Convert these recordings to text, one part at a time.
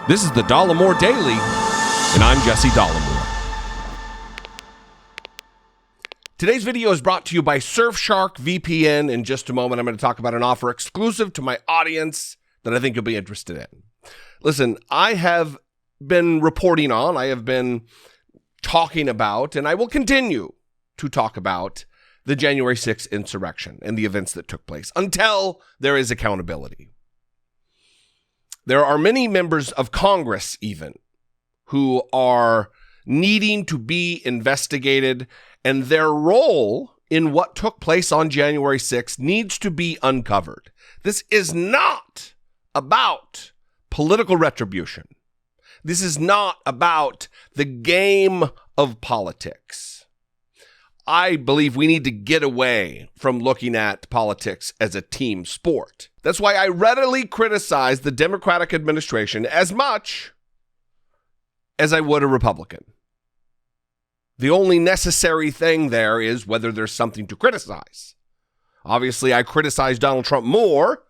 This is the Dollemore Daily, and I'm Jesse Dollemore. Today's video is brought to you by Surfshark VPN. In just a moment, I'm going to talk about an offer exclusive to my audience that I think you'll be interested in. Listen, I have been reporting on, I have been talking about, and I will continue to talk about the January 6th insurrection and the events that took place until there is accountability. There are many members of Congress even who are needing to be investigated, and their role in what took place on January 6th needs to be uncovered. This is not about political retribution. This is not about the game of politics. I believe we need to get away from looking at politics as a team sport. That's why I readily criticize the Democratic administration as much as I would a Republican. The only necessary thing there is whether there's something to criticize. Obviously, I criticize Donald Trump more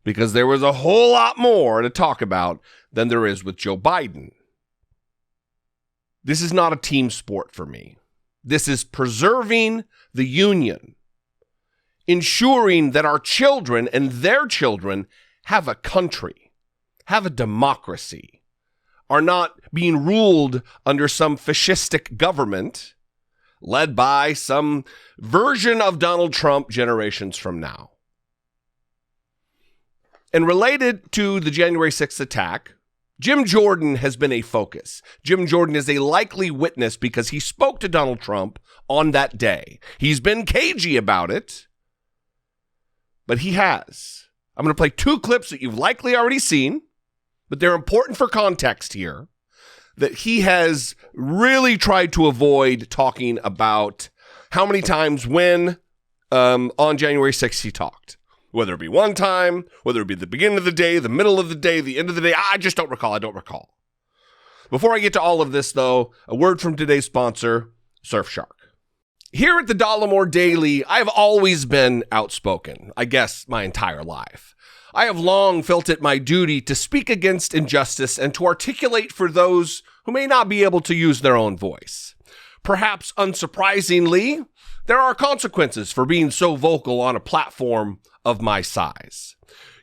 because there was a whole lot more to talk about than there is with Joe Biden. This is not a team sport for me. This is preserving the union, ensuring that our children and their children have a country, have a democracy, are not being ruled under some fascistic government led by some version of Donald Trump generations from now. And related to the January 6th attack, Jim Jordan has been a focus. Jim Jordan is a likely witness because he spoke to Donald Trump on that day. He's been cagey about it, but he has. I'm going to play two clips that you've likely already seen, but they're important for context here, that he has really tried to avoid talking about how many times when on January 6th he talked. Whether it be one time, whether it be the beginning of the day, the middle of the day, the end of the day, I just don't recall. I don't recall. Before I get to all of this, though, a word from today's sponsor, Surfshark. Here at the Dollemore Daily, I've always been outspoken, I guess my entire life. I have long felt it my duty to speak against injustice and to articulate for those who may not be able to use their own voice. Perhaps unsurprisingly, there are consequences for being so vocal on a platform of my size.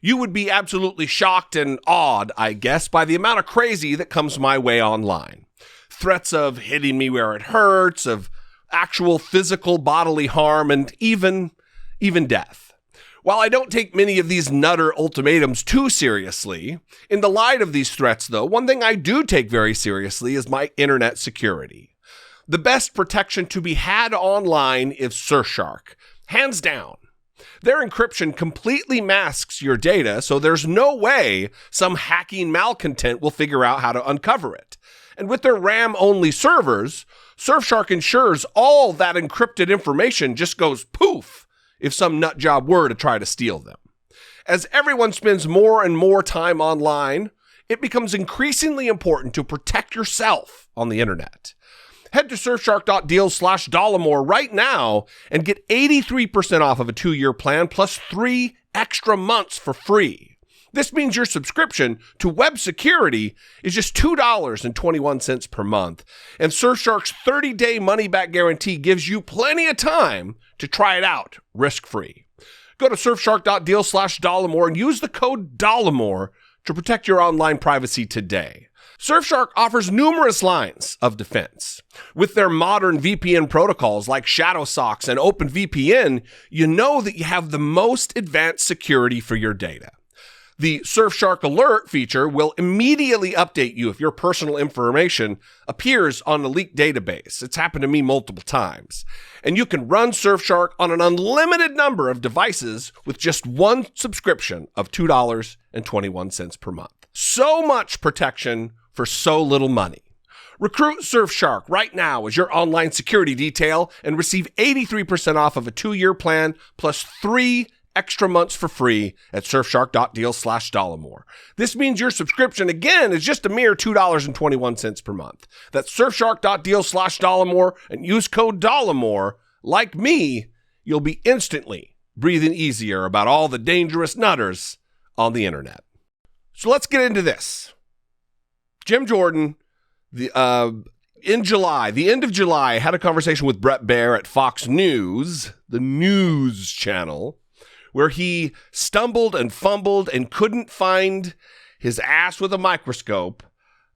You would be absolutely shocked and awed, I guess, by the amount of crazy that comes my way online. Threats of hitting me where it hurts, of actual physical bodily harm, and even death. While I don't take many of these nutter ultimatums too seriously, in the light of these threats, though, one thing I do take very seriously is my internet security. The best protection to be had online is Surfshark, hands down. Their encryption completely masks your data, so there's no way some hacking malcontent will figure out how to uncover it. And with their RAM-only servers, Surfshark ensures all that encrypted information just goes poof if some nutjob were to try to steal them. As everyone spends more and more time online, it becomes increasingly important to protect yourself on the internet. Head to surfshark.deal/Dollemore right now and get 83% off of a 2-year plan plus 3 extra months for free. This means your subscription to web security is just $2.21 per month. And Surfshark's 30-day money-back guarantee gives you plenty of time to try it out risk-free. Go to surfshark.deal/Dollemore and use the code Dollemore to protect your online privacy today. Surfshark offers numerous lines of defense. With their modern VPN protocols like ShadowSox and OpenVPN, you know that you have the most advanced security for your data. The Surfshark Alert feature will immediately update you if your personal information appears on a leaked database. It's happened to me multiple times. And you can run Surfshark on an unlimited number of devices with just one subscription of $2.21 per month. So much protection for so little money. Recruit Surfshark right now as your online security detail and receive 83% off of a 2-year plan plus 3 extra months for free at surfshark.deal/Dollemore. This means your subscription, again, is just a mere $2.21 per month. That's surfshark.deal/Dollemore and use code Dollemore. Like me, you'll be instantly breathing easier about all the dangerous nutters on the internet. So let's get into this. Jim Jordan, in July, the end of July, had a conversation with Bret Baier at Fox News, the news channel, where he stumbled and fumbled and couldn't find his ass with a microscope,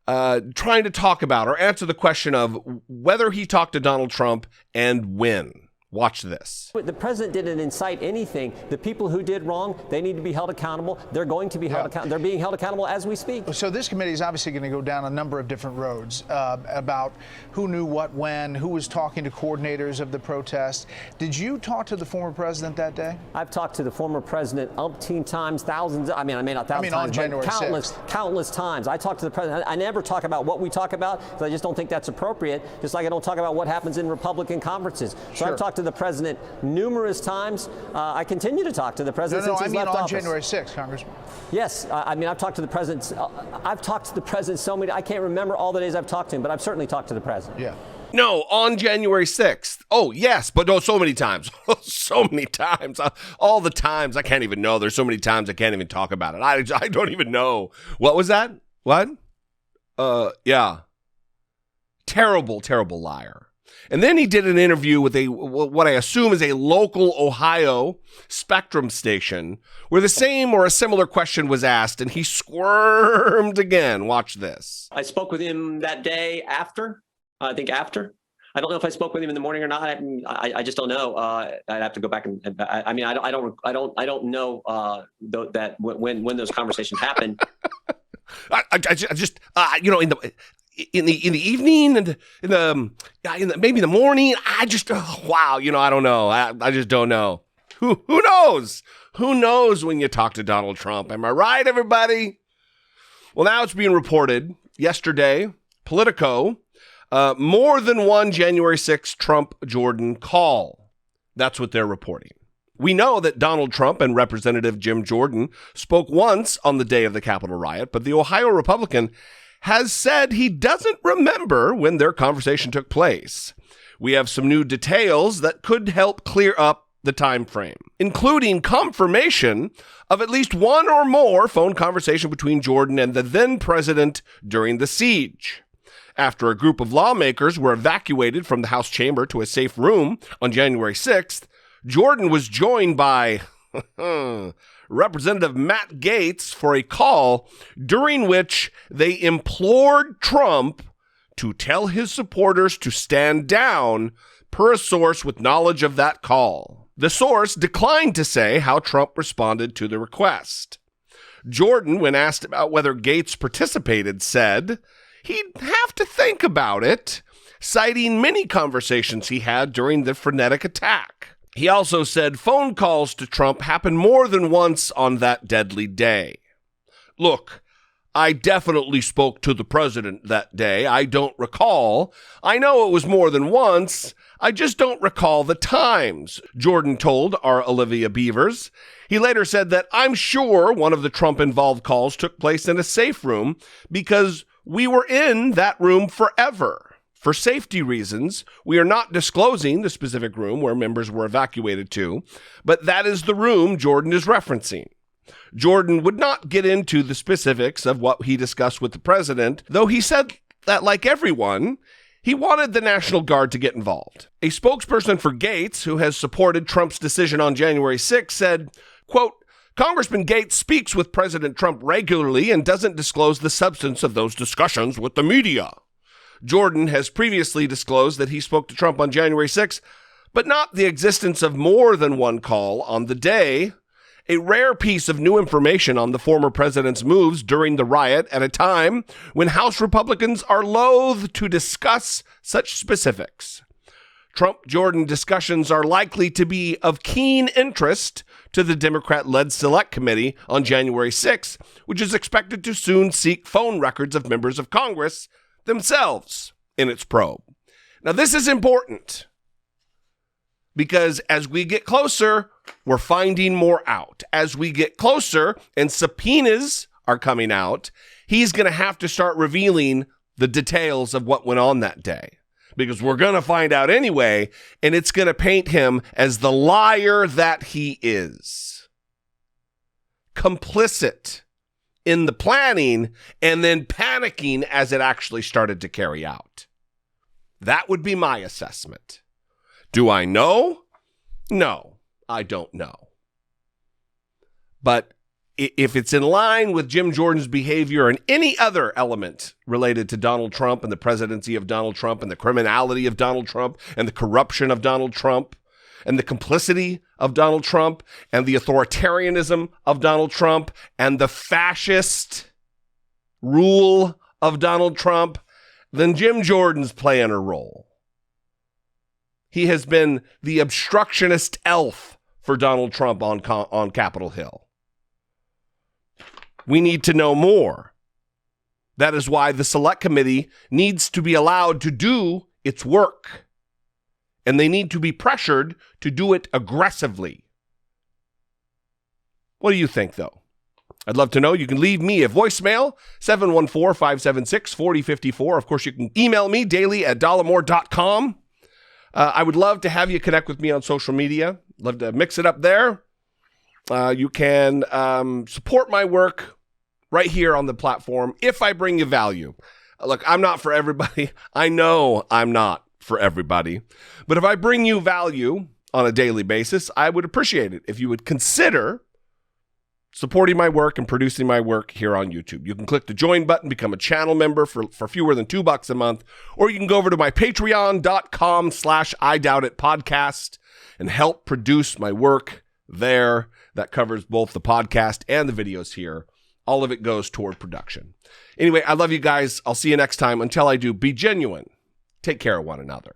trying to talk about or answer the question of whether he talked to Donald Trump and when. Watch this. The president didn't incite anything. The people who did wrong, they need to be held accountable. They're going to be held accountable. They're being held accountable as we speak. So this committee is obviously going to go down a number of different roads about who knew what when, who was talking to coordinators of the protest. Did you talk to the former president that day? I've talked to the former president umpteen times, thousands. I mean not thousands times, January but countless times. I talked to the president. I never talk about what we talk about because I just don't think that's appropriate. Just like I don't talk about what happens in Republican conferences. So I've talked to the president numerous times. I continue to talk to the president since he's left office. On January 6th, Congressman. Yes, I've talked to the president. I've talked to the president so many. I can't remember all the days I've talked to him, but I've certainly talked to the president. Yeah. No, on January 6th. Oh, yes, but no, so many times. So many times. All the times. I can't even know. There's so many times I can't even talk about it. I don't even know. What was that? What? Yeah. Terrible, terrible liar. And then he did an interview with what I assume is a local Ohio Spectrum station where the same or a similar question was asked, and he squirmed again. Watch this. I spoke with him that day after. I think after. I don't know if I spoke with him in the morning or not. I just don't know. I'd have to go back and I don't know that when those conversations happened. I just in the evening and maybe in the morning. I don't know. I just don't know. Who knows? Who knows when you talk to Donald Trump? Am I right, everybody? Well, now it's being reported yesterday, Politico, more than one January 6th Trump-Jordan call. That's what they're reporting. We know that Donald Trump and Representative Jim Jordan spoke once on the day of the Capitol riot, but the Ohio Republican has said he doesn't remember when their conversation took place. We have some new details that could help clear up the time frame, including confirmation of at least one or more phone conversation between Jordan and the then president during the siege. After a group of lawmakers were evacuated from the House chamber to a safe room on January 6th, Jordan was joined by Representative Matt Gaetz for a call during which they implored Trump to tell his supporters to stand down, per a source with knowledge of that call. The source declined to say how Trump responded to the request. Jordan, when asked about whether Gaetz participated, said he'd have to think about it, citing many conversations he had during the frenetic attack. He also said phone calls to Trump happened more than once on that deadly day. Look, I definitely spoke to the president that day. I don't recall. I know it was more than once. I just don't recall the times, Jordan told our Olivia Beavers. He later said that I'm sure one of the Trump-involved calls took place in a safe room because we were in that room forever. For safety reasons, we are not disclosing the specific room where members were evacuated to, but that is the room Jordan is referencing. Jordan would not get into the specifics of what he discussed with the president, though he said that, like everyone, he wanted the National Guard to get involved. A spokesperson for Gaetz, who has supported Trump's decision on January 6th, said, quote, Congressman Gaetz speaks with President Trump regularly and doesn't disclose the substance of those discussions with the media. Jordan has previously disclosed that he spoke to Trump on January 6th, but not the existence of more than one call on the day, a rare piece of new information on the former president's moves during the riot at a time when House Republicans are loath to discuss such specifics. Trump-Jordan discussions are likely to be of keen interest to the Democrat-led Select Committee on January 6th, which is expected to soon seek phone records of members of Congress themselves in its probe. Now, this is important because as we get closer, we're finding more out. As we get closer and subpoenas are coming out, he's going to have to start revealing the details of what went on that day because we're going to find out anyway, and it's going to paint him as the liar that he is. Complicit in the planning and then panicking as it actually started to carry out. That would be my assessment. Do I know? No, I don't know. But if it's in line with Jim Jordan's behavior and any other element related to Donald Trump and the presidency of Donald Trump and the criminality of Donald Trump and the corruption of Donald Trump and the complicity of Donald Trump and the authoritarianism of Donald Trump and the fascist rule of Donald Trump, then Jim Jordan's playing a role. He has been the obstructionist elf for Donald Trump on Capitol Hill. We need to know more. That is why the Select Committee needs to be allowed to do its work. And they need to be pressured to do it aggressively. What do you think, though? I'd love to know. You can leave me a voicemail, 714-576-4054. Of course, you can email me daily at dollemore.com. I would love to have you connect with me on social media. Love to mix it up there. You can support my work right here on the platform if I bring you value. Look, I'm not for everybody. I know I'm not for everybody. But if I bring you value on a daily basis, I would appreciate it if you would consider supporting my work and producing my work here on YouTube. You can click the join button, become a channel member for fewer than $2 a month, or you can go over to my patreon.com/IDoubtItPodcast and help produce my work there. That covers both the podcast and the videos here. All of it goes toward production. Anyway, I love you guys. I'll see you next time. Until I do, be genuine. Take care of one another.